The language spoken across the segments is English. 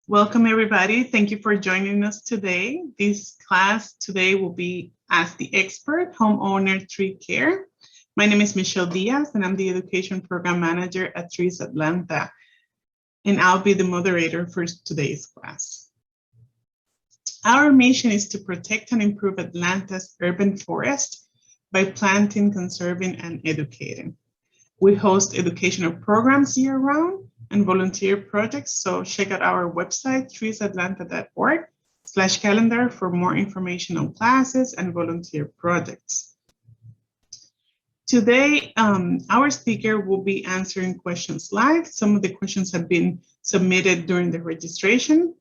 Welcome, everybody. Thank you for joining us today. This class today will be Ask the Expert, Homeowner Tree Care. My name is Michelle Diaz, and I'm the Education Program Manager at Trees Atlanta, and I'll be the moderator for today's class. Our mission is to protect and improve Atlanta's urban forest by planting, conserving, and educating. We host educational programs year-round and volunteer projects. So check out our website, treesatlanta.org/calendar for more information on classes and volunteer projects. Today, our speaker will be answering questions live. Some of the questions have been submitted during the registration,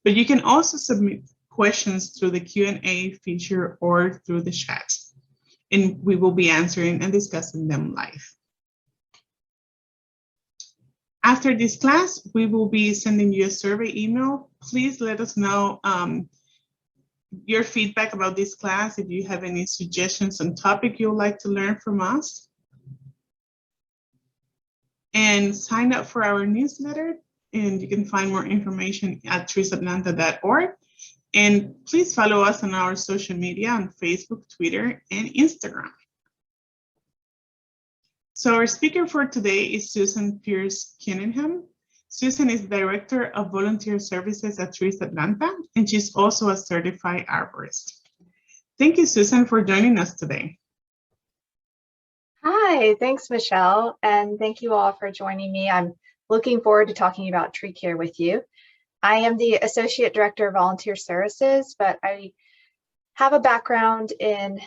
but you can also submit questions through the Q&A feature or through the chat, and we will be answering and discussing them live. After this class, we will be sending you a survey email. Please let us know your feedback about this class, if you have any suggestions on topic you'd like to learn from us. And sign up for our newsletter, and you can find more information at treesatlanta.org. And please follow us on our social media on Facebook, Twitter, and Instagram. So our speaker for today is Susan Pierce Cunningham. Susan is Director of Volunteer Services at Trees Atlanta, and she's also a certified arborist. Thank you, Susan, for joining us today. Hi, thanks, Michelle, and thank you all for joining me. I'm looking forward to talking about tree care with you. I am the Associate Director of Volunteer Services, but I have a background in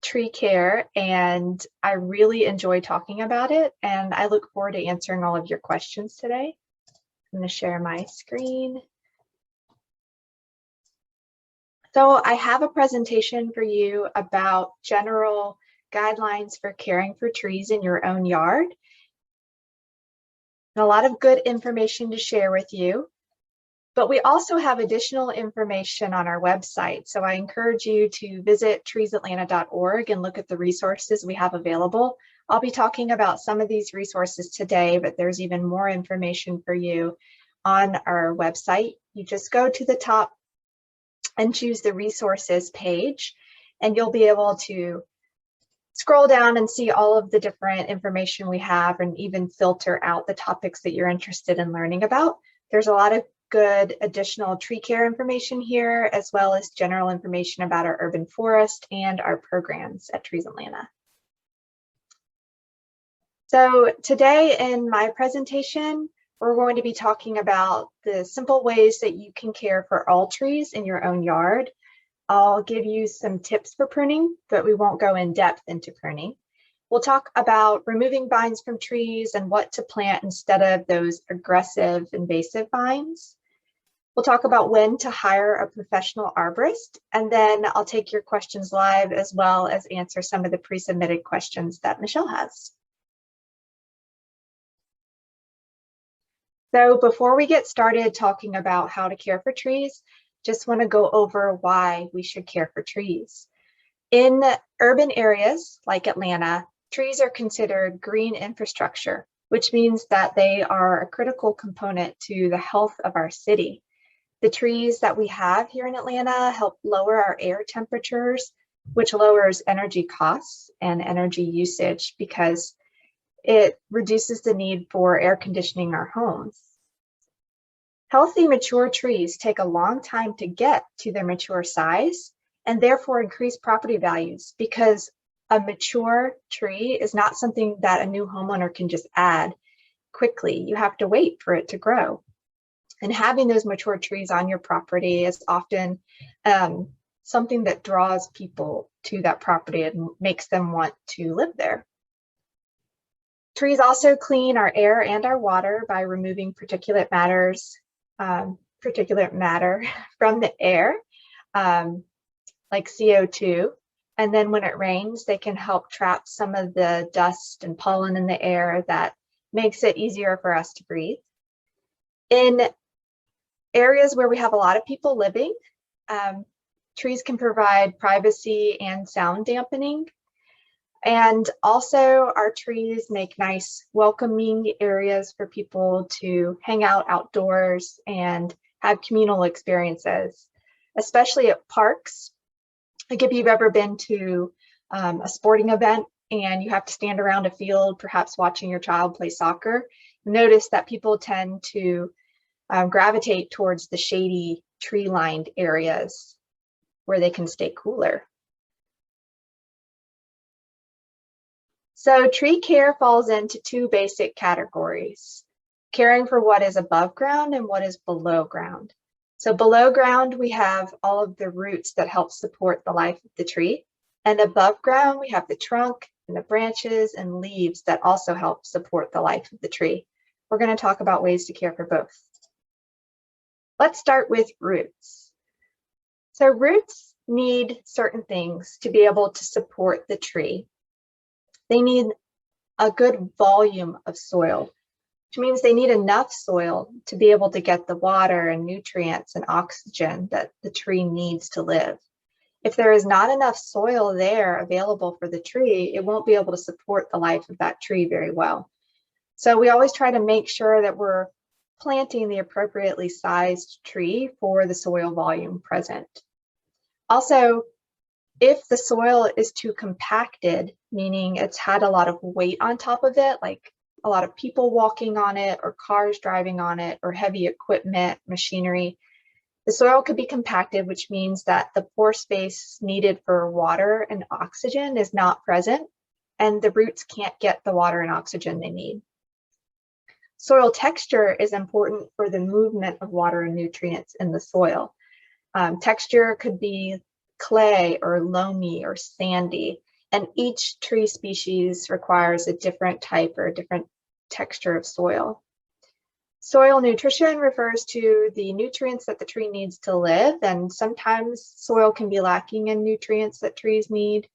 tree care, and I really enjoy talking about it, and I look forward to answering all of your questions today. I'm going to share my screen. So I have a presentation for you about general guidelines for caring for trees in your own yard. And a lot of good information to share with you. But we also have additional information on our website. So I encourage you to visit treesatlanta.org and look at the resources we have available. I'll be talking about some of these resources today, but there's even more information for you on our website. You just go to the top and choose the resources page, and you'll be able to scroll down and see all of the different information we have, and even filter out the topics that you're interested in learning about. There's a lot of good additional tree care information here, as well as general information about our urban forest and our programs at Trees Atlanta. So today in my presentation, we're going to be talking about the simple ways that you can care for all trees in your own yard. I'll give you some tips for pruning, but we won't go in depth into pruning. We'll talk about removing vines from trees and what to plant instead of those aggressive invasive vines. We'll talk about when to hire a professional arborist, and then I'll take your questions live, as well as answer some of the pre-submitted questions that Michelle has. So before we get started talking about how to care for trees, just want to go over why we should care for trees. In urban areas like Atlanta, trees are considered green infrastructure, which means that they are a critical component to the health of our city. The trees that we have here in Atlanta help lower our air temperatures, which lowers energy costs and energy usage because it reduces the need for air conditioning our homes. Healthy, mature trees take a long time to get to their mature size, and therefore increase property values, because a mature tree is not something that a new homeowner can just add quickly. You have to wait for it to grow. And having those mature trees on your property is often something that draws people to that property and makes them want to live there. Trees also clean our air and our water by removing particulate matter from the air, like CO2. And then when it rains, they can help trap some of the dust and pollen in the air that makes it easier for us to breathe. In areas where we have a lot of people living, trees can provide privacy and sound dampening. And also our trees make nice welcoming areas for people to hang out outdoors and have communal experiences, especially at parks. Like if you've ever been to a sporting event and you have to stand around a field, perhaps watching your child play soccer, notice that people tend to gravitate towards the shady tree-lined areas where they can stay cooler. So tree care falls into two basic categories: caring for what is above ground and what is below ground. So below ground, we have all of the roots that help support the life of the tree. And above ground, we have the trunk and the branches and leaves that also help support the life of the tree. We're going to talk about ways to care for both. Let's start with roots. So roots need certain things to be able to support the tree. They need a good volume of soil, which means they need enough soil to be able to get the water and nutrients and oxygen that the tree needs to live. If there is not enough soil there available for the tree, it won't be able to support the life of that tree very well. So we always try to make sure that we're planting the appropriately sized tree for the soil volume present. Also, if the soil is too compacted, meaning it's had a lot of weight on top of it, like a lot of people walking on it or cars driving on it or heavy equipment, machinery, the soil could be compacted, which means that the pore space needed for water and oxygen is not present, and the roots can't get the water and oxygen they need. Soil texture is important for the movement of water and nutrients in the soil. Texture could be clay or loamy or sandy, and each tree species requires a different type or a different texture of soil. Soil nutrition refers to the nutrients that the tree needs to live, and sometimes soil can be lacking in nutrients that trees need.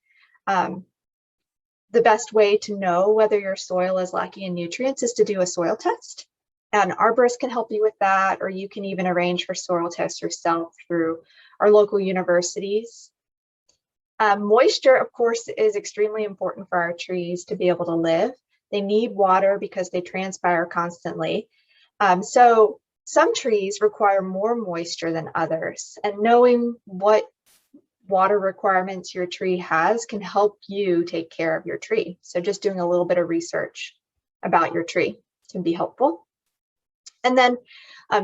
The best way to know whether your soil is lacking in nutrients is to do a soil test. An arborist can help you with that, or you can even arrange for soil tests yourself through our local universities. Moisture, of course, is extremely important for our trees to be able to live. They need water because they transpire constantly. So some trees require more moisture than others, and knowing what water requirements your tree has can help you take care of your tree. So just doing a little bit of research about your tree can be helpful. And then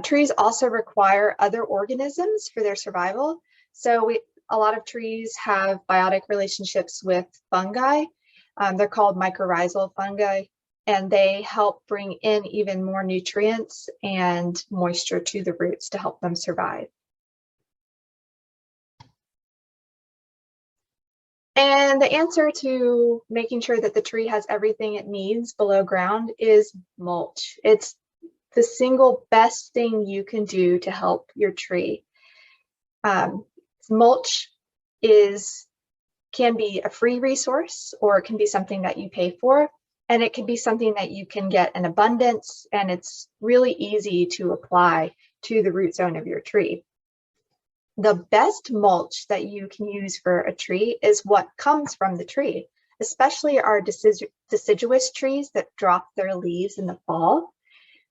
trees also require other organisms for their survival. So a lot of trees have biotic relationships with fungi. They're called mycorrhizal fungi, and they help bring in even more nutrients and moisture to the roots to help them survive. And the answer to making sure that the tree has everything it needs below ground is mulch. It's the single best thing you can do to help your tree. Mulch can be a free resource, or it can be something that you pay for, and it can be something that you can get in abundance, and it's really easy to apply to the root zone of your tree. The best mulch that you can use for a tree is what comes from the tree, especially our deciduous trees that drop their leaves in the fall.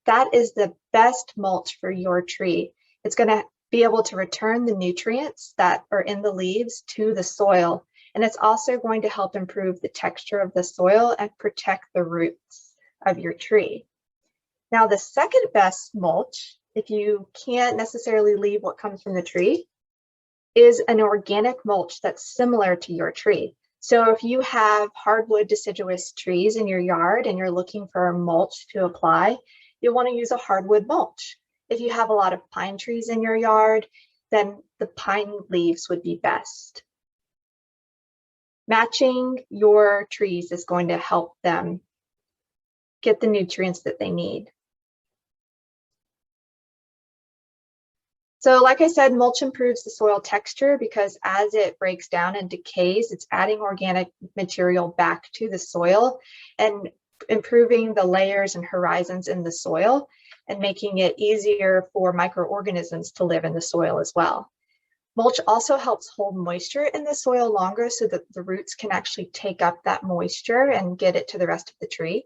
That is the best mulch for your tree. It's going to be able to return the nutrients that are in the leaves to the soil, and it's also going to help improve the texture of the soil and protect the roots of your tree. Now, the second best mulch, if you can't necessarily leave what comes from the tree, is an organic mulch that's similar to your tree. So if you have hardwood deciduous trees in your yard and you're looking for a mulch to apply, you'll want to use a hardwood mulch. If you have a lot of pine trees in your yard, then the pine leaves would be best. Matching your trees is going to help them get the nutrients that they need. So like I said, mulch improves the soil texture because as it breaks down and decays, it's adding organic material back to the soil and improving the layers and horizons in the soil and making it easier for microorganisms to live in the soil as well. Mulch also helps hold moisture in the soil longer so that the roots can actually take up that moisture and get it to the rest of the tree.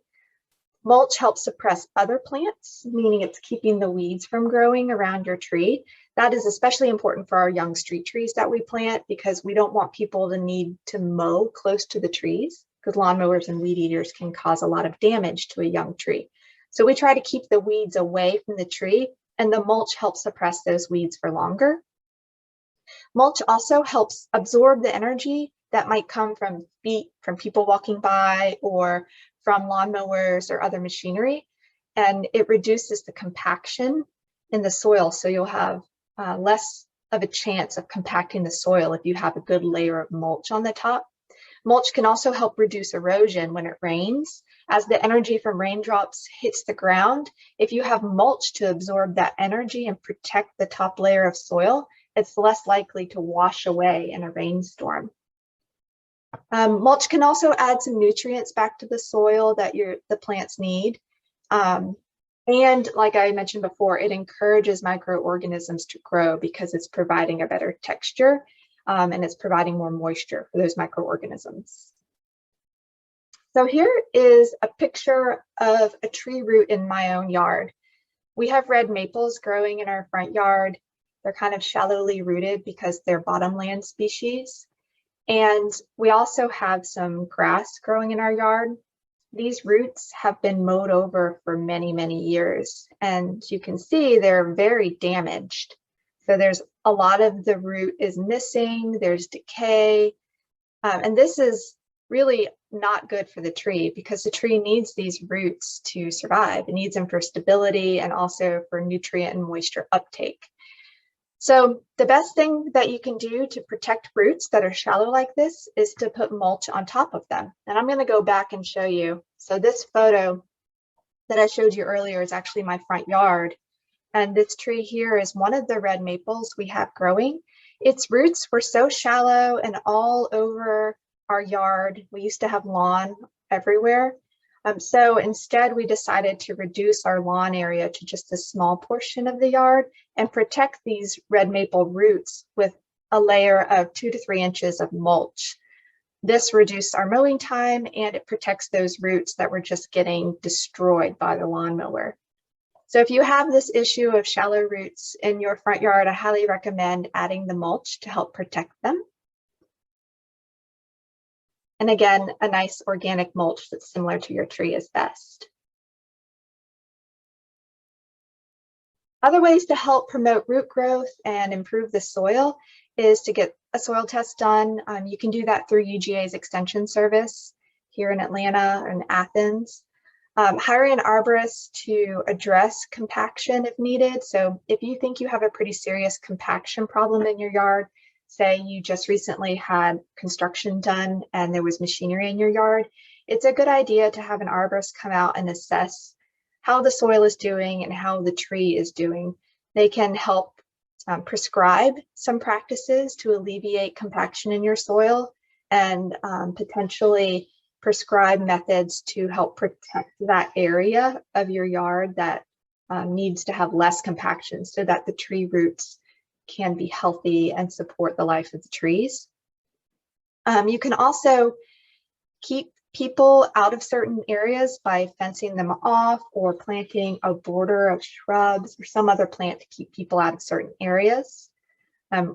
Mulch helps suppress other plants, meaning it's keeping the weeds from growing around your tree. That is especially important for our young street trees that we plant because we don't want people to need to mow close to the trees because lawnmowers and weed eaters can cause a lot of damage to a young tree. So we try to keep the weeds away from the tree, and the mulch helps suppress those weeds for longer. Mulch also helps absorb the energy that might come from people walking by or from lawnmowers or other machinery, and it reduces the compaction in the soil. So you'll have less of a chance of compacting the soil if you have a good layer of mulch on the top. Mulch can also help reduce erosion when it rains. As the energy from raindrops hits the ground, if you have mulch to absorb that energy and protect the top layer of soil, it's less likely to wash away in a rainstorm. Mulch can also add some nutrients back to the soil that the plants need. And like I mentioned before, it encourages microorganisms to grow because it's providing a better texture and it's providing more moisture for those microorganisms. So here is a picture of a tree root in my own yard. We have red maples growing in our front yard. They're kind of shallowly rooted because they're bottomland species. And we also have some grass growing in our yard. These roots have been mowed over for many, many years. And you can see they're very damaged. So there's a lot of the root is missing, there's decay. And this is really not good for the tree because the tree needs these roots to survive. It needs them for stability and also for nutrient and moisture uptake. So the best thing that you can do to protect roots that are shallow like this is to put mulch on top of them. And I'm going to go back and show you. So this photo that I showed you earlier is actually my front yard. And this tree here is one of the red maples we have growing. Its roots were so shallow and all over our yard. We used to have lawn everywhere. So instead, we decided to reduce our lawn area to just a small portion of the yard and protect these red maple roots with a layer of 2 to 3 inches of mulch. This reduced our mowing time and it protects those roots that were just getting destroyed by the lawnmower. So if you have this issue of shallow roots in your front yard, I highly recommend adding the mulch to help protect them. And again, a nice organic mulch that's similar to your tree is best. Other ways to help promote root growth and improve the soil is to get a soil test done. You can do that through UGA's extension service here in Atlanta and Athens. Hire an arborist to address compaction if needed. So if you think you have a pretty serious compaction problem in your yard, say you just recently had construction done and there was machinery in your yard, it's a good idea to have an arborist come out and assess how the soil is doing and how the tree is doing. They can help prescribe some practices to alleviate compaction in your soil and potentially prescribe methods to help protect that area of your yard that needs to have less compaction so that the tree roots can be healthy and support the life of the trees. You can also keep people out of certain areas by fencing them off or planting a border of shrubs or some other plant to keep people out of certain areas.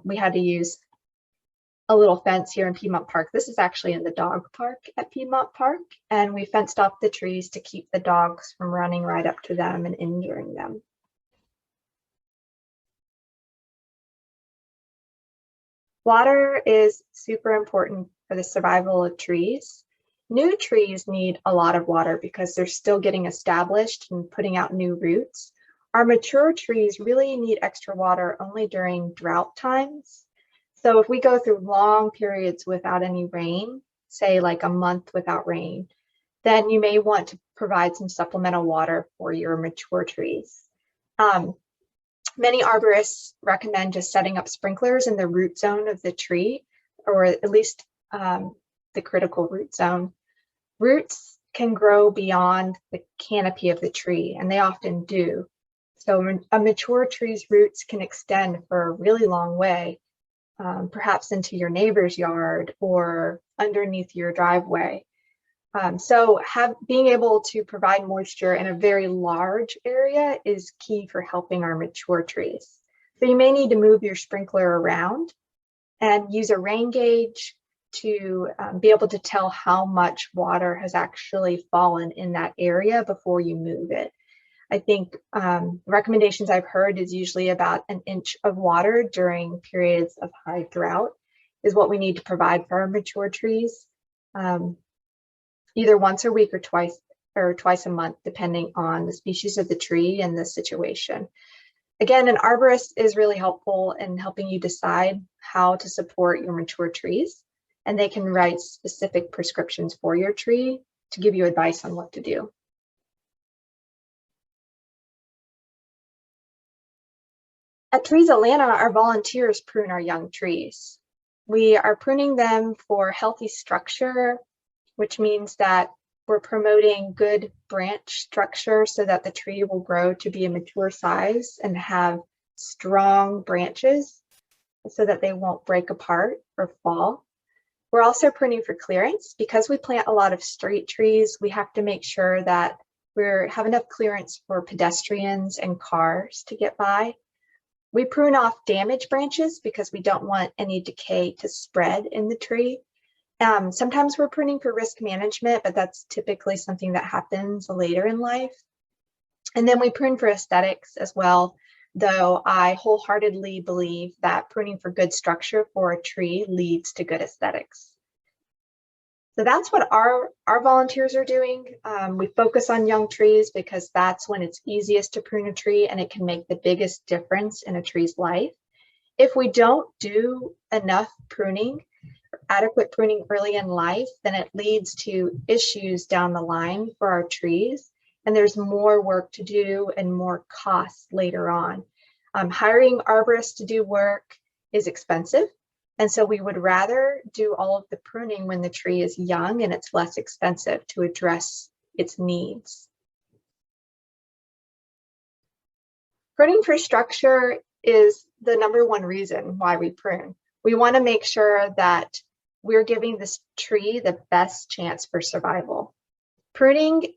We had to use a little fence here in Piedmont Park. This is actually in the dog park at Piedmont Park, and we fenced off the trees to keep the dogs from running right up to them and injuring them. Water is super important for the survival of trees. New trees need a lot of water because they're still getting established and putting out new roots. Our mature trees really need extra water only during drought times. So if we go through long periods without any rain, say like a month without rain, then you may want to provide some supplemental water for your mature trees. Many arborists recommend just setting up sprinklers in the root zone of the tree, or at least the critical root zone. Roots can grow beyond the canopy of the tree, and they often do. So a mature tree's roots can extend for a really long way. perhaps into your neighbor's yard or underneath your driveway. So being able to provide moisture in a very large area is key for helping our mature trees. So you may need to move your sprinkler around and use a rain gauge to be able to tell how much water has actually fallen in that area before you move it. I think recommendations I've heard is usually about an inch of water during periods of high drought is what we need to provide for our mature trees, either once a week or twice a month, depending on the species of the tree and the situation. Again, an arborist is really helpful in helping you decide how to support your mature trees, and they can write specific prescriptions for your tree to give you advice on what to do. At Trees Atlanta, our volunteers prune our young trees. We are pruning them for healthy structure, which means that we're promoting good branch structure so that the tree will grow to be a mature size and have strong branches so that they won't break apart or fall. We're also pruning for clearance. Because we plant a lot of street trees, we have to make sure that we have enough clearance for pedestrians and cars to get by. We prune off damaged branches because we don't want any decay to spread in the tree. Sometimes we're pruning for risk management, but that's typically something that happens later in life. And then we prune for aesthetics as well, though I wholeheartedly believe that pruning for good structure for a tree leads to good aesthetics. So that's what our volunteers are doing. We focus on young trees because that's when it's easiest to prune a tree and it can make the biggest difference in a tree's life. If we don't do enough pruning, adequate pruning early in life, then it leads to issues down the line for our trees. And there's more work to do and more costs later on. Hiring arborists to do work is expensive. And so we would rather do all of the pruning when the tree is young and it's less expensive to address its needs. Pruning for structure is the #1 reason why we prune. We want to make sure that we're giving this tree the best chance for survival. Pruning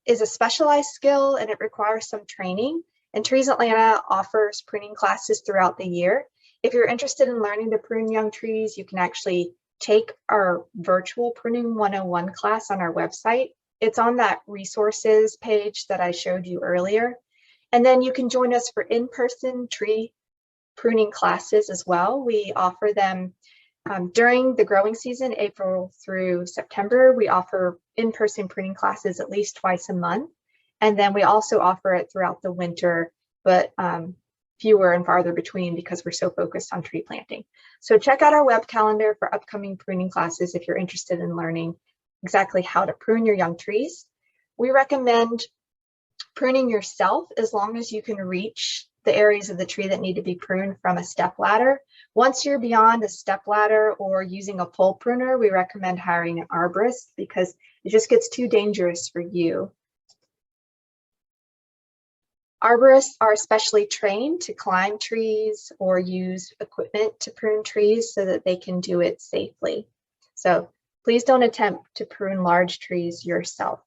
is a specialized skill and it requires some training, and Trees Atlanta offers pruning classes throughout the year. If you're interested in learning to prune young trees, you can actually take our virtual Pruning 101 class on our website. It's on that resources page that I showed you earlier. And then you can join us for in-person tree pruning classes as well. We offer them during the growing season, April through September. We offer in-person pruning classes at least twice a month. And then we also offer it throughout the winter, but fewer and farther between because we're so focused on tree planting. So check out our web calendar for upcoming pruning classes if you're interested in learning exactly how to prune your young trees. We recommend pruning yourself as long as you can reach the areas of the tree that need to be pruned from a step ladder. Once you're beyond a step ladder or using a pole pruner, we recommend hiring an arborist because it just gets too dangerous for you. Arborists are especially trained to climb trees or use equipment to prune trees so that they can do it safely. So please don't attempt to prune large trees yourself.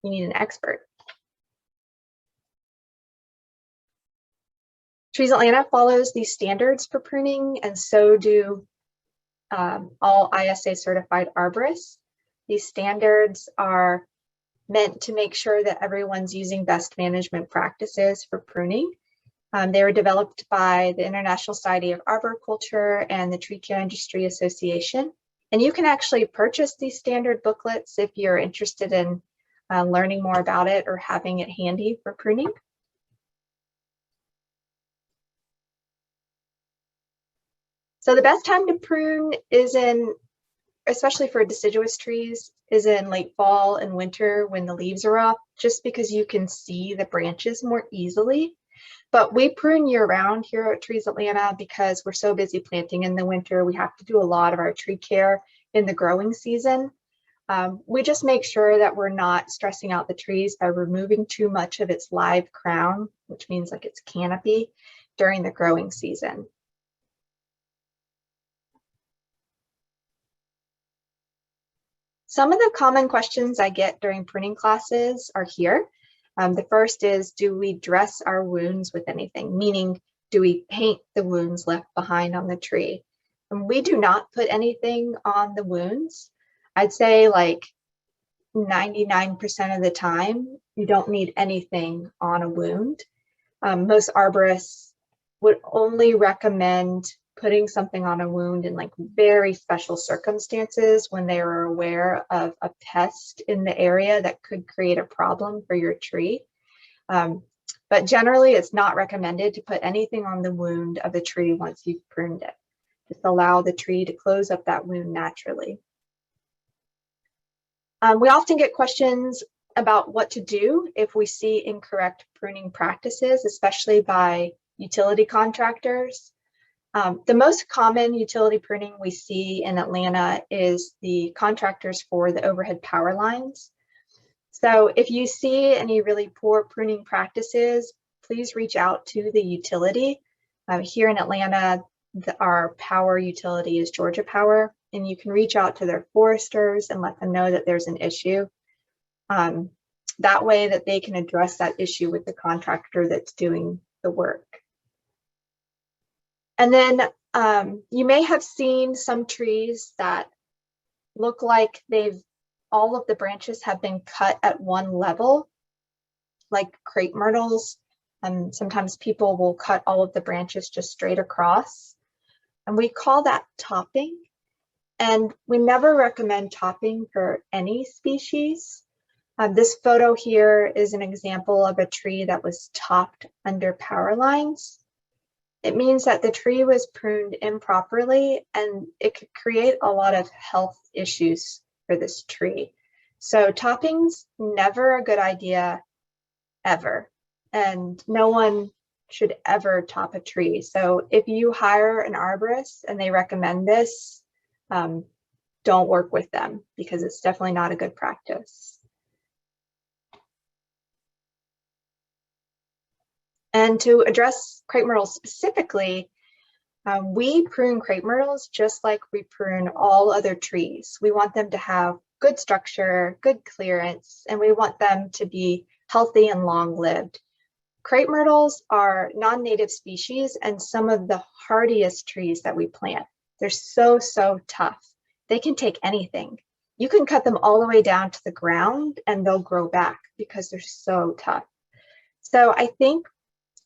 You need an expert. Trees Atlanta follows these standards for pruning, and so do all ISA certified arborists. These standards are meant to make sure that everyone's using best management practices for pruning. They were developed by the International Society of Arboriculture and the Tree Care Industry Association. And you can actually purchase these standard booklets if you're interested in learning more about it or having it handy for pruning. So the best time to prune is especially for deciduous trees, is in late fall and winter when the leaves are off, just because you can see the branches more easily. But we prune year round here at Trees Atlanta because we're so busy planting in the winter. We have to do a lot of our tree care in the growing season. We just make sure that we're not stressing out the trees by removing too much of its live crown, which means like its canopy, during the growing season. Some of the common questions I get during pruning classes are here. The first is, do we dress our wounds with anything? Meaning, do we paint the wounds left behind on the tree? And we do not put anything on the wounds. I'd say like 99% of the time, you don't need anything on a wound. Most arborists would only recommend putting something on a wound in like very special circumstances when they are aware of a pest in the area that could create a problem for your tree. But generally, it's not recommended to put anything on the wound of the tree once you've pruned it. Just allow the tree to close up that wound naturally. We often get questions about what to do if we see incorrect pruning practices, especially by utility contractors. The most common utility pruning we see in Atlanta is the contractors for the overhead power lines. So if you see any really poor pruning practices, please reach out to the utility. Here in Atlanta, our power utility is Georgia Power, and you can reach out to their foresters and let them know that there's an issue. That way that they can address that issue with the contractor that's doing the work. And then you may have seen some trees that look like all of the branches have been cut at one level, like crepe myrtles. And sometimes people will cut all of the branches just straight across. And we call that topping. And we never recommend topping for any species. This photo here is an example of a tree that was topped under power lines. It means that the tree was pruned improperly and it could create a lot of health issues for this tree. So topping's never a good idea, ever. And no one should ever top a tree. So if you hire an arborist and they recommend this, don't work with them because it's definitely not a good practice. And to address crepe myrtles specifically, we prune crepe myrtles just like we prune all other trees. We want them to have good structure, good clearance, and we want them to be healthy and long-lived. Crepe myrtles are non-native species and some of the hardiest trees that we plant. They're so tough. They can take anything. You can cut them all the way down to the ground and they'll grow back because they're so tough. So I think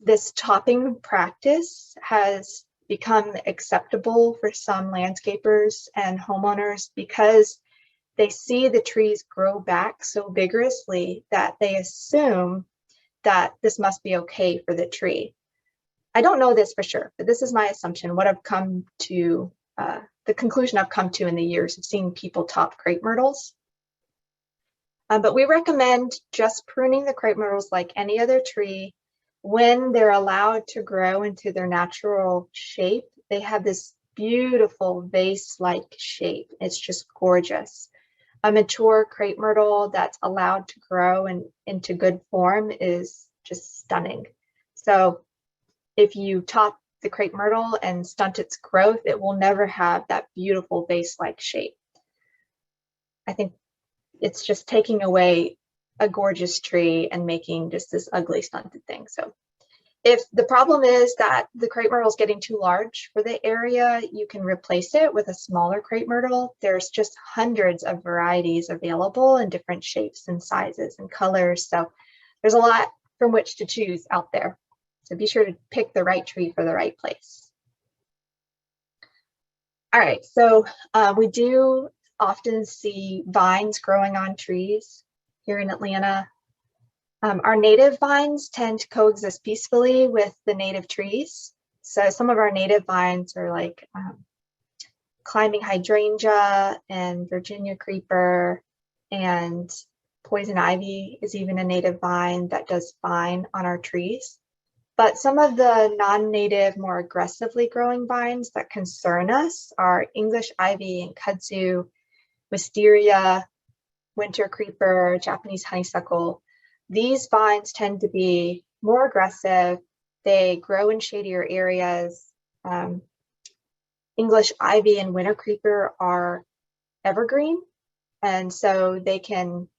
this topping practice has become acceptable for some landscapers and homeowners because they see the trees grow back so vigorously that they assume that this must be okay for the tree. I don't know this for sure, but this is my assumption, what I've come to, the conclusion I've come to in the years of seeing people top crepe myrtles. But we recommend just pruning the crepe myrtles like any other tree. When they're allowed to grow into their natural shape, they have this beautiful vase-like shape. It's just gorgeous. A mature crepe myrtle that's allowed to grow into good form is just stunning. So if you top the crepe myrtle and stunt its growth, it will never have that beautiful vase-like shape. I think it's just taking away a gorgeous tree and making just this ugly stunted thing. So if the problem is that the crepe myrtle is getting too large for the area, you can replace it with a smaller crepe myrtle. There's just hundreds of varieties available in different shapes and sizes and colors. So there's a lot from which to choose out there. So be sure to pick the right tree for the right place. All right, so we do often see vines growing on trees here in Atlanta. Our native vines tend to coexist peacefully with the native trees. So some of our native vines are like climbing hydrangea and Virginia creeper, and poison ivy is even a native vine that does fine on our trees. But some of the non-native, more aggressively growing vines that concern us are English ivy and kudzu, wisteria, winter creeper, Japanese honeysuckle. These vines tend to be more aggressive. They grow in shadier areas. English ivy and winter creeper are evergreen. And so they can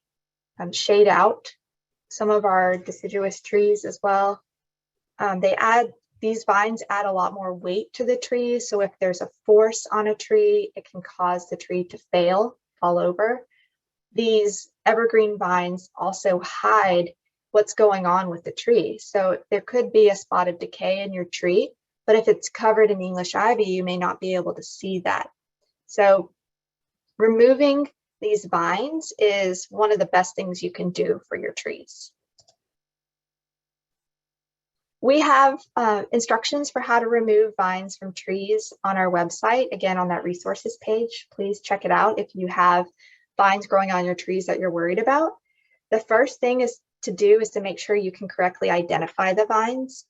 shade out some of our deciduous trees as well. These vines add a lot more weight to the tree. So if there's a force on a tree, it can cause the tree to fall over. These evergreen vines also hide what's going on with the tree. So there could be a spot of decay in your tree, but if it's covered in English ivy, you may not be able to see that. So removing these vines is one of the best things you can do for your trees. We have instructions for how to remove vines from trees on our website. Again, on that resources page, please check it out if you have vines growing on your trees that you're worried about. The first thing to make sure you can correctly identify the vines.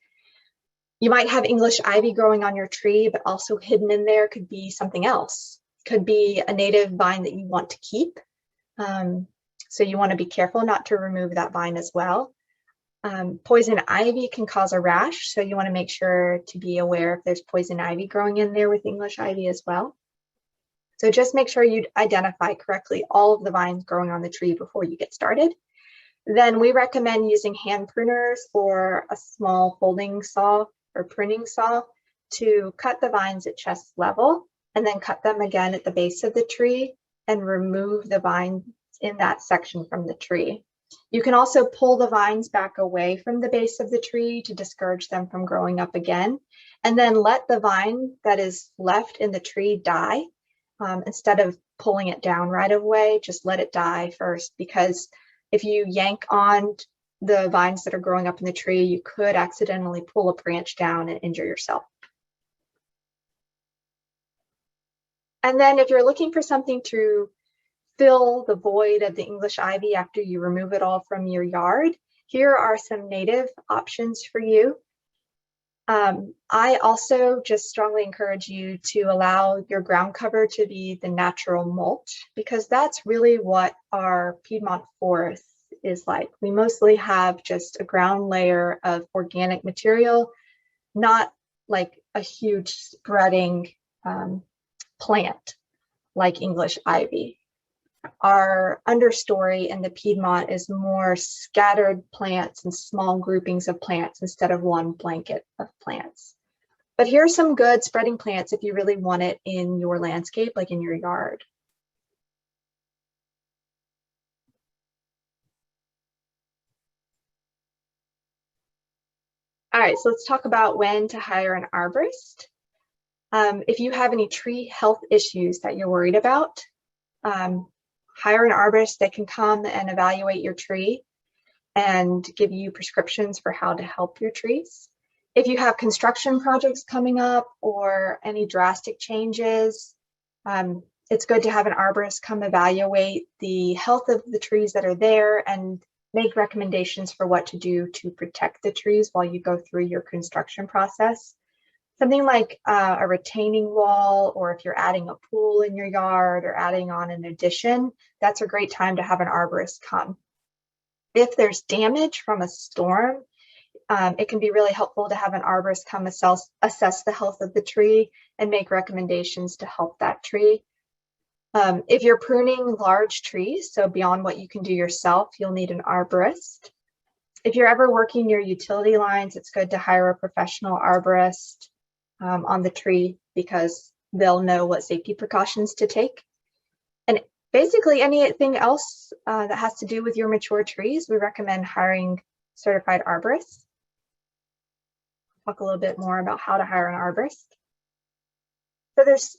You might have English ivy growing on your tree, but also hidden in there could be something else. Could be a native vine that you want to keep. So you want to be careful not to remove that vine as well. Poison ivy can cause a rash, so you want to make sure to be aware if there's poison ivy growing in there with English ivy as well. So just make sure you identify correctly all of the vines growing on the tree before you get started. Then we recommend using hand pruners or a small folding saw or pruning saw to cut the vines at chest level, and then cut them again at the base of the tree and remove the vines in that section from the tree. You can also pull the vines back away from the base of the tree to discourage them from growing up again, and then let the vine that is left in the tree die. Instead of pulling it down right away, just let it die first, because if you yank on the vines that are growing up in the tree, you could accidentally pull a branch down and injure yourself. And then if you're looking for something to fill the void of the English ivy after you remove it all from your yard, here are some native options for you. I also just strongly encourage you to allow your ground cover to be the natural mulch, because that's really what our Piedmont forest is like. We mostly have just a ground layer of organic material, not like a huge spreading plant like English ivy. Our understory in the Piedmont is more scattered plants and small groupings of plants instead of one blanket of plants. But here are some good spreading plants if you really want it in your landscape, like in your yard. All right, so let's talk about when to hire an arborist. If you have any tree health issues that you're worried about, hire an arborist that can come and evaluate your tree and give you prescriptions for how to help your trees. If you have construction projects coming up or any drastic changes, it's good to have an arborist come evaluate the health of the trees that are there and make recommendations for what to do to protect the trees while you go through your construction process. Something like a retaining wall, or if you're adding a pool in your yard or adding on an addition, that's a great time to have an arborist come. If there's damage from a storm, it can be really helpful to have an arborist come assess the health of the tree and make recommendations to help that tree. If you're pruning large trees, so beyond what you can do yourself, you'll need an arborist. If you're ever working near utility lines, it's good to hire a professional arborist on the tree, because they'll know what safety precautions to take. And basically anything else that has to do with your mature trees, we recommend hiring certified arborists. Talk a little bit more about how to hire an arborist. So there's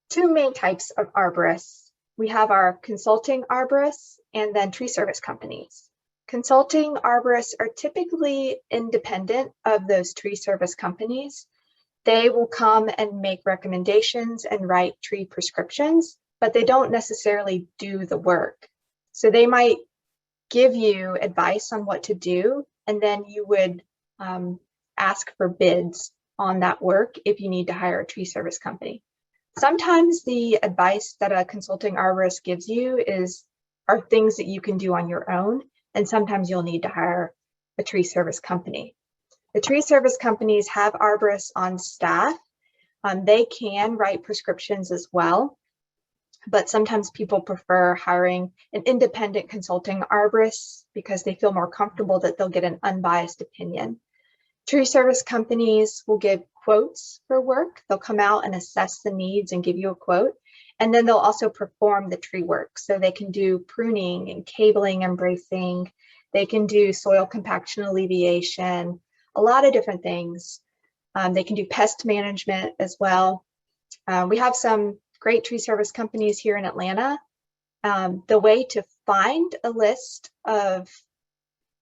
two main types of arborists. We have our consulting arborists and then tree service companies. Consulting arborists are typically independent of those tree service companies. They will come and make recommendations and write tree prescriptions, but they don't necessarily do the work. So they might give you advice on what to do, and then you would ask for bids on that work if you need to hire a tree service company. Sometimes the advice that a consulting arborist gives you are things that you can do on your own, and sometimes you'll need to hire a tree service company. The tree service companies have arborists on staff. They can write prescriptions as well. but sometimes people prefer hiring an independent consulting arborist because they feel more comfortable that they'll get an unbiased opinion. Tree service companies will give quotes for work. They'll come out and assess the needs and give you a quote. And then they'll also perform the tree work. So they can do pruning and cabling and bracing. They can do soil compaction alleviation, a lot of different things. They can do pest management as well. We have some great tree service companies here in Atlanta. The way to find a list of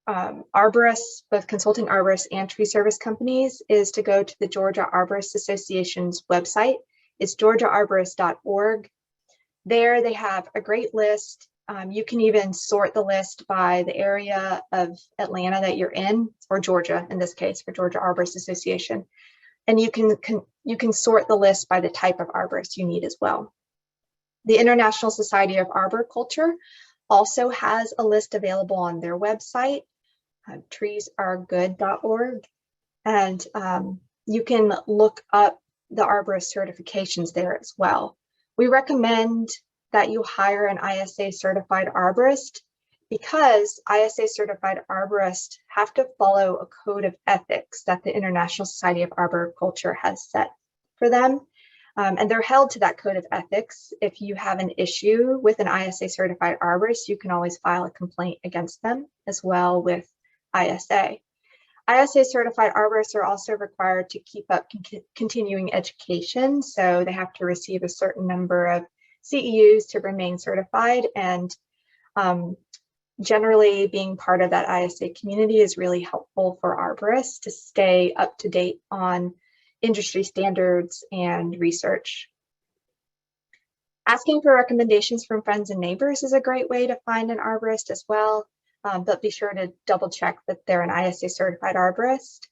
arborists, both consulting arborists and tree service companies, is to go to the Georgia Arborist Association's website. It's georgiaarborist.org. There they have a great list. You can even sort the list by the area of Atlanta that you're in, or Georgia in this case, for Georgia Arborist Association. And you can sort the list by the type of arborist you need as well. The International Society of Arboriculture also has a list available on their website, treesaregood.org, and you can look up the arborist certifications there as well. We recommend that you hire an ISA certified arborist because ISA certified arborists have to follow a code of ethics that the International Society of Arboriculture has set for them. And they're held to that code of ethics. If you have an issue with an ISA certified arborist, you can always file a complaint against them as well with ISA. ISA certified arborists are also required to keep up continuing education. So they have to receive a certain number of CEUs to remain certified, and generally being part of that ISA community is really helpful for arborists to stay up to date on industry standards and research. Asking for recommendations from friends and neighbors is a great way to find an arborist as well, but be sure to double check that they're an ISA certified arborist.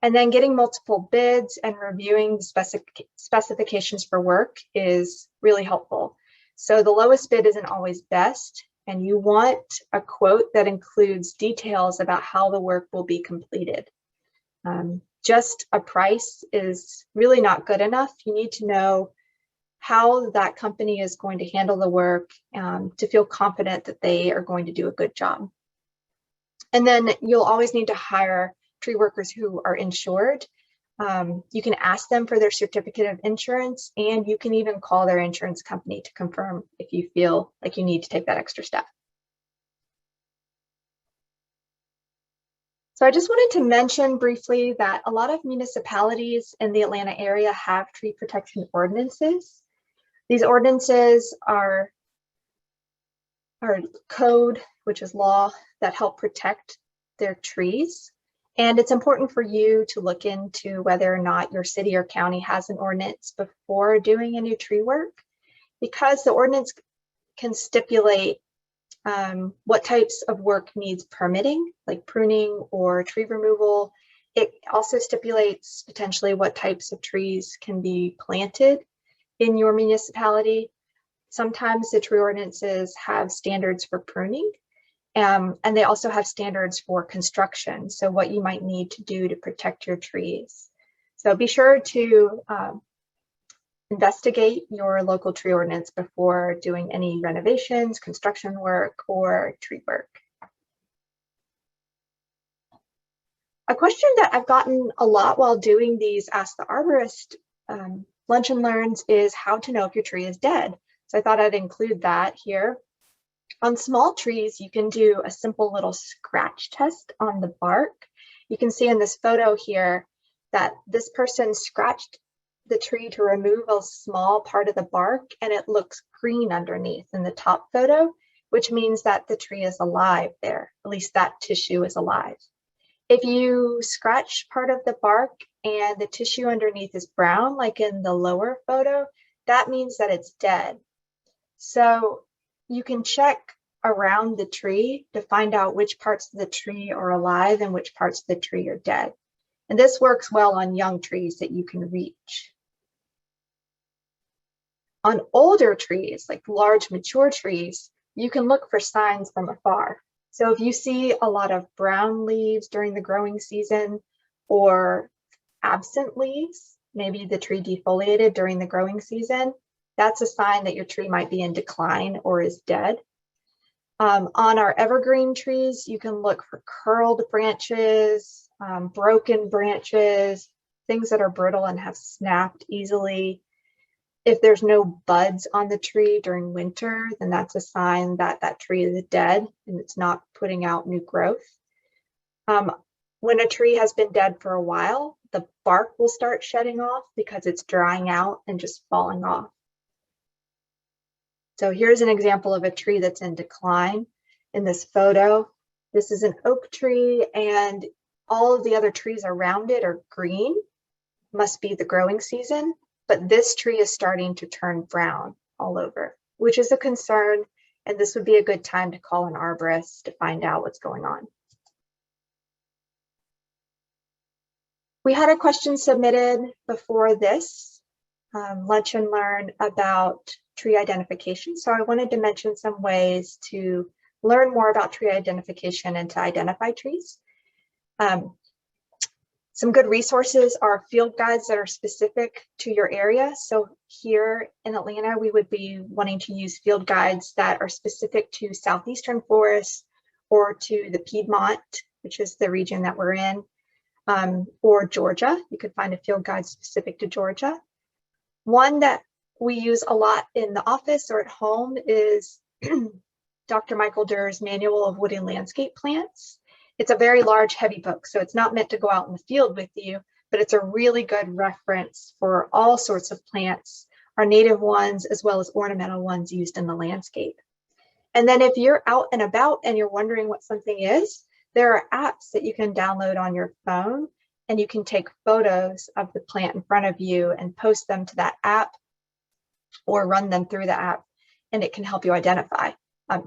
And then getting multiple bids and reviewing the specifications for work is really helpful. So the lowest bid isn't always best, and you want a quote that includes details about how the work will be completed. Just a price is really not good enough. You need to know how that company is going to handle the work to feel confident that they are going to do a good job. And then you'll always need to hire tree workers who are insured. You can ask them for their certificate of insurance, and you can even call their insurance company to confirm if you feel like you need to take that extra step. So I just wanted to mention briefly that a lot of municipalities in the Atlanta area have tree protection ordinances. These ordinances are code, which is law, that help protect their trees. And it's important for you to look into whether or not your city or county has an ordinance before doing any tree work, because the ordinance can stipulate what types of work needs permitting, like pruning or tree removal. It also stipulates potentially what types of trees can be planted in your municipality. Sometimes the tree ordinances have standards for pruning, and they also have standards for construction, so what you might need to do to protect your trees. So be sure to investigate your local tree ordinance before doing any renovations, construction work, or tree work. A question that I've gotten a lot while doing these Ask the Arborist lunch and learns is how to know if your tree is dead. So I thought I'd include that here. On small trees, you can do a simple little scratch test on the bark. You can see in this photo here that this person scratched the tree to remove a small part of the bark, and it looks green underneath in the top photo, which means that the tree is alive there. At least that tissue is alive. If you scratch part of the bark and the tissue underneath is brown, like in the lower photo, that means that it's dead. So you can check around the tree to find out which parts of the tree are alive and which parts of the tree are dead. And this works well on young trees that you can reach. On older trees, like large mature trees, you can look for signs from afar. So if you see a lot of brown leaves during the growing season or absent leaves, maybe the tree defoliated during the growing season, That's a sign that your tree might be in decline or is dead. On our evergreen trees, you can look for curled branches, broken branches, things that are brittle and have snapped easily. If there's no buds on the tree during winter, then that's a sign that that tree is dead and it's not putting out new growth. When a tree has been dead for a while, the bark will start shedding off because it's drying out and just falling off. So here's an example of a tree that's in decline in this photo. This is an oak tree and all of the other trees around it are green, must be the growing season, but this tree is starting to turn brown all over, which is a concern, and this would be a good time to call an arborist to find out what's going on. We had a question submitted before this Lunch and Learn about tree identification. So I wanted to mention some ways to learn more about tree identification and to identify trees. Some good resources are field guides that are specific to your area. So here in Atlanta, we would be wanting to use field guides that are specific to southeastern forests or to the Piedmont, which is the region that we're in, or Georgia. You could find a field guide specific to Georgia. One that we use a lot in the office or at home is Dr. Michael Durr's Manual of Wood and Landscape Plants. It's a very large, heavy book, so it's not meant to go out in the field with you, but it's a really good reference for all sorts of plants, our native ones, as well as ornamental ones used in the landscape. And then if you're out and about and you're wondering what something is, there are apps that you can download on your phone, and you can take photos of the plant in front of you and post them to that app or run them through the app, and it can help you identify.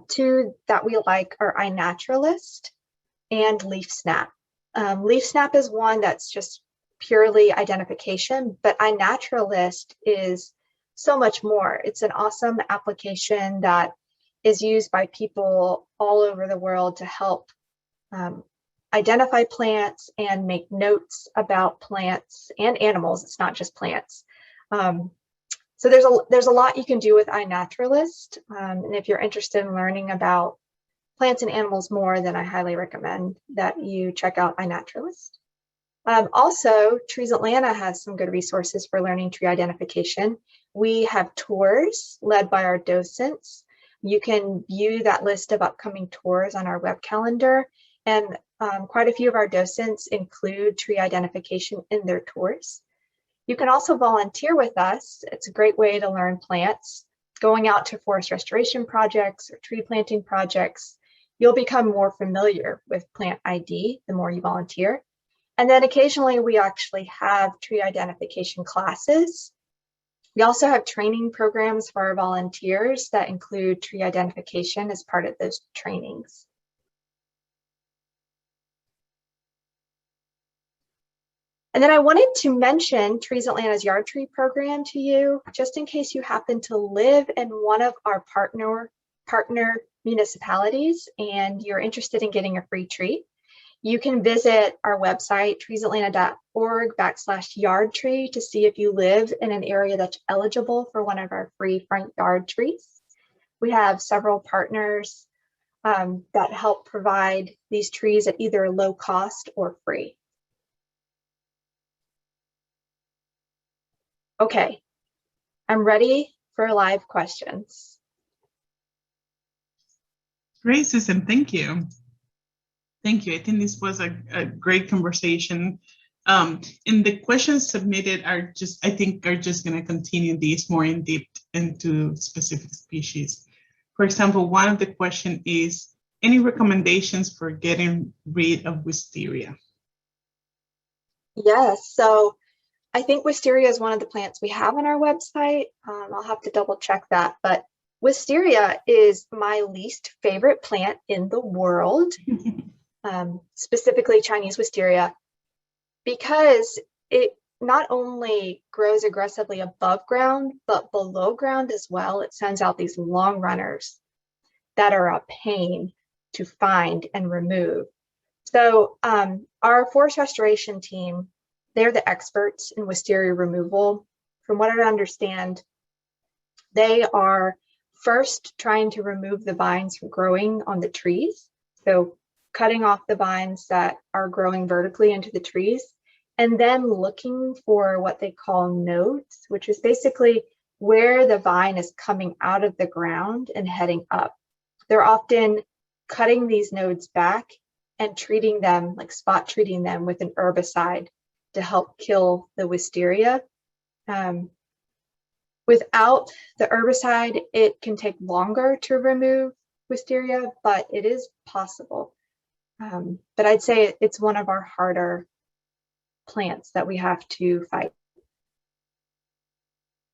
Two that we like are iNaturalist and LeafSnap. LeafSnap is one that's just purely identification, but iNaturalist is so much more. It's an awesome application that is used by people all over the world to help identify plants and make notes about plants and animals. It's not just plants. So there's a lot you can do with iNaturalist. And if you're interested in learning about plants and animals more, then I highly recommend that you check out iNaturalist. Also, Trees Atlanta has some good resources for learning tree identification. We have tours led by our docents. You can view that list of upcoming tours on our web calendar, and quite a few of our docents include tree identification in their tours. You can also volunteer with us. It's a great way to learn plants. Going out to forest restoration projects or tree planting projects, you'll become more familiar with plant ID the more you volunteer. And then occasionally we actually have tree identification classes. We also have training programs for our volunteers that include tree identification as part of those trainings. And then I wanted to mention Trees Atlanta's Yard Tree program to you, just in case you happen to live in one of our partner municipalities and you're interested in getting a free tree. You can visit our website, treesatlanta.org/yardtree, to see if you live in an area that's eligible for one of our free front yard trees. We have several partners that help provide these trees at either low cost or free. Okay, I'm ready for live questions. Great, Susan, thank you. Thank you. I think this was a great conversation. And the questions submitted are just going to continue these more in depth into specific species. For example, one of the questions is, any recommendations for getting rid of wisteria? Yes, so I think wisteria is one of the plants we have on our website. I'll have to double check that, but wisteria is my least favorite plant in the world, specifically Chinese wisteria, because it not only grows aggressively above ground, but below ground as well. It sends out these long runners that are a pain to find and remove. So our forest restoration team, they're the experts in wisteria removal. From what I understand, They are first trying to remove the vines from growing on the trees. So cutting off the vines that are growing vertically into the trees, and then looking for what they call nodes, which is basically where the vine is coming out of the ground and heading up. They're often cutting these nodes back and treating them, like spot treating them with an herbicide to help kill the wisteria. Without the herbicide, it can take longer to remove wisteria, but it is possible. But I'd say it's one of our harder plants that we have to fight.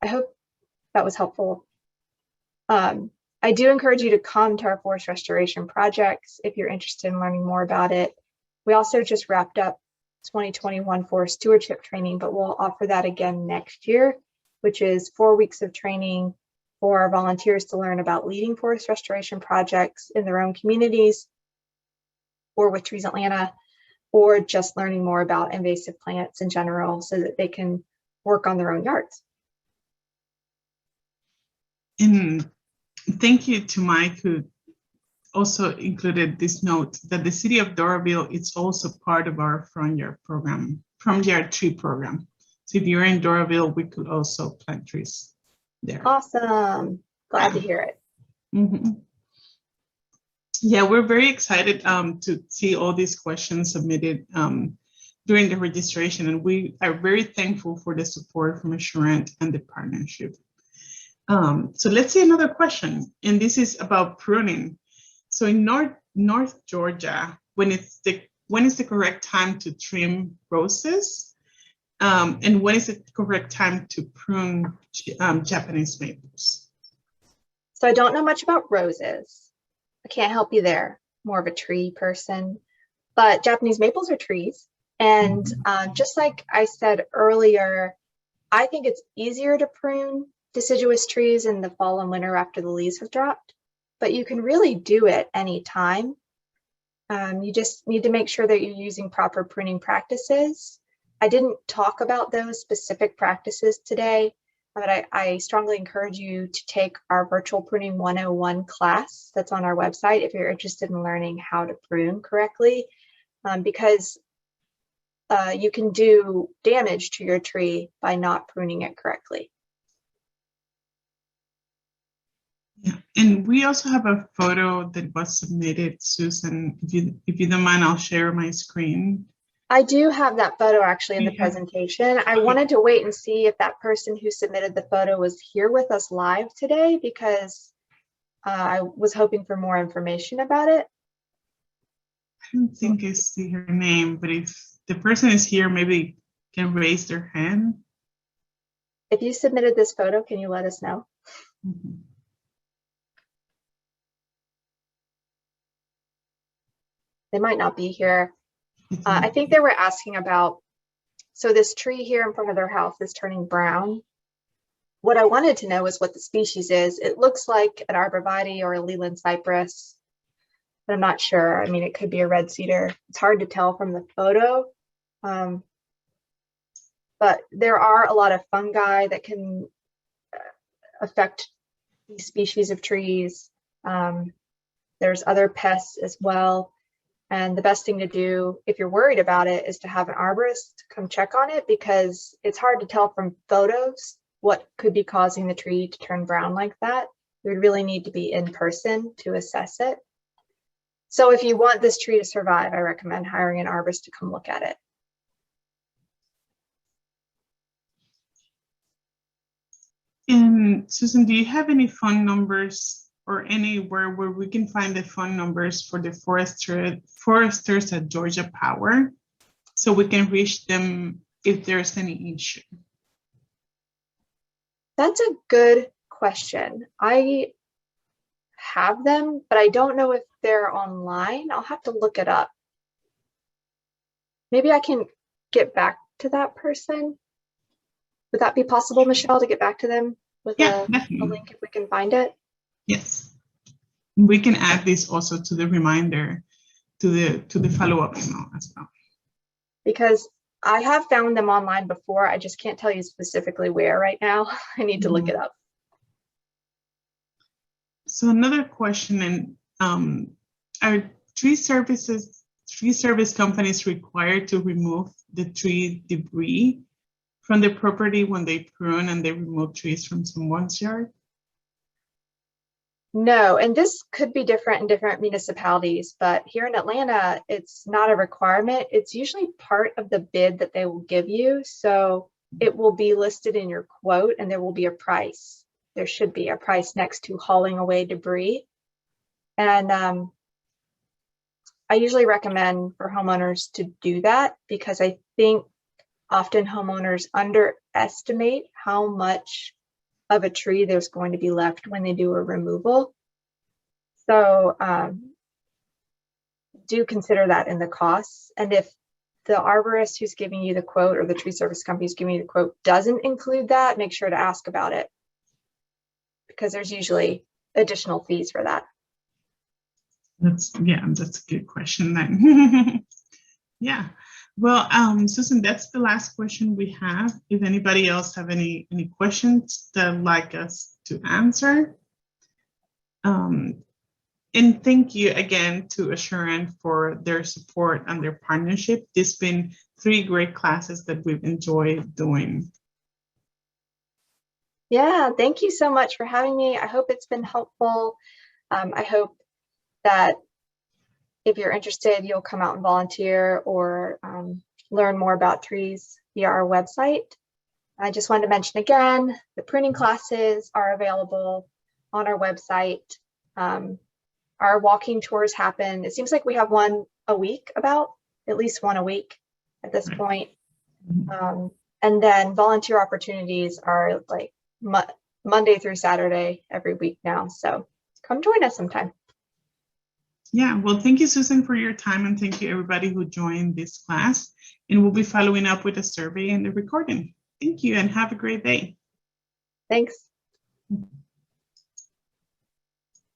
I hope that was helpful. I do encourage you to come to our forest restoration projects if you're interested in learning more about it. We also just wrapped up 2021 forest stewardship training, but we'll offer that again next year, which is 4 weeks of training for our volunteers to learn about leading forest restoration projects in their own communities or with Trees Atlanta, or just learning more about invasive plants in general so that they can work on their own yards. And thank you to Mike, who also included this note that the city of Doraville is also part of our front yard program, front yard tree program. So if you're in Doraville, we could also plant trees there. Awesome. Glad to hear it. Mm-hmm. Yeah, we're very excited to see all these questions submitted during the registration, and we are very thankful for the support from Assurant and the partnership. So let's see another question, and this is about pruning. So in North Georgia, when is the correct time to trim roses, and when is the correct time to prune Japanese maples? So I don't know much about roses. I can't help you there. More of a tree person, but Japanese maples are trees. And just like I said earlier, I think it's easier to prune deciduous trees in the fall and winter after the leaves have dropped, but you can really do it anytime. You just need to make sure that you're using proper pruning practices. I didn't talk about those specific practices today, but I strongly encourage you to take our virtual pruning 101 class that's on our website if you're interested in learning how to prune correctly, because you can do damage to your tree by not pruning it correctly. Yeah, and we also have a photo that was submitted, Susan. If you don't mind, I'll share my screen. I do have that photo actually in the presentation. I wanted to wait and see if that person who submitted the photo was here with us live today, because I was hoping for more information about it. I don't think I see her name, but if the person is here, maybe can raise their hand. If you submitted this photo, can you let us know? Mm-hmm. They might not be here. I think they were asking about, so this tree here in front of their house is turning brown. What I wanted to know is what the species is. It looks like an arborvitae or a Leland cypress, but I'm not sure. I mean, it could be a red cedar. It's hard to tell from the photo. But there are a lot of fungi that can affect these species of trees. There's other pests as well. And the best thing to do if you're worried about it is to have an arborist come check on it, because it's hard to tell from photos what could be causing the tree to turn brown like that. You would really need to be in person to assess it. So if you want this tree to survive, I recommend hiring an arborist to come look at it. And Susan, do you have any phone numbers or anywhere where we can find the phone numbers for the foresters at Georgia Power, so we can reach them if there's any issue? That's a good question. I have them, but I don't know if they're online. I'll have to look it up. Maybe I can get back to that person. Would that be possible, Michelle, to get back to them with a link if we can find it? Yes. We can add this also to the reminder, to the follow-up email as well. Because I have found them online before. I just can't tell you specifically where right now. I need to look it up. So another question, and are tree service companies required to remove the tree debris from the property when they prune and they remove trees from someone's yard? No, and this could be different in different municipalities, but here in Atlanta, it's not a requirement. It's usually part of the bid that they will give you. So it will be listed in your quote and there will be a price. There should be a price next to hauling away debris. And I usually recommend for homeowners to do that because I think often homeowners underestimate how much of a tree there's going to be left when they do a removal. So do consider that in the costs. And if the arborist who's giving you the quote or the tree service company who's giving you the quote doesn't include that, make sure to ask about it because there's usually additional fees for that. That's a good question then. Yeah. Well, Susan, that's the last question we have. If anybody else have any questions that would like us to answer. And thank you again to Assurant for their support and their partnership. This has been 3 great classes that we've enjoyed doing. Yeah, thank you so much for having me. I hope it's been helpful. I hope that if you're interested, you'll come out and volunteer or learn more about trees via our website. I just wanted to mention again, the pruning classes are available on our website. Our walking tours happen. It seems like we have one a week, at least one a week at this point. And then volunteer opportunities are like Monday through Saturday every week now. So come join us sometime. Yeah, well, thank you, Susan, for your time, and thank you everybody who joined this class. And we'll be following up with a survey and the recording. Thank you and have a great day. Thanks.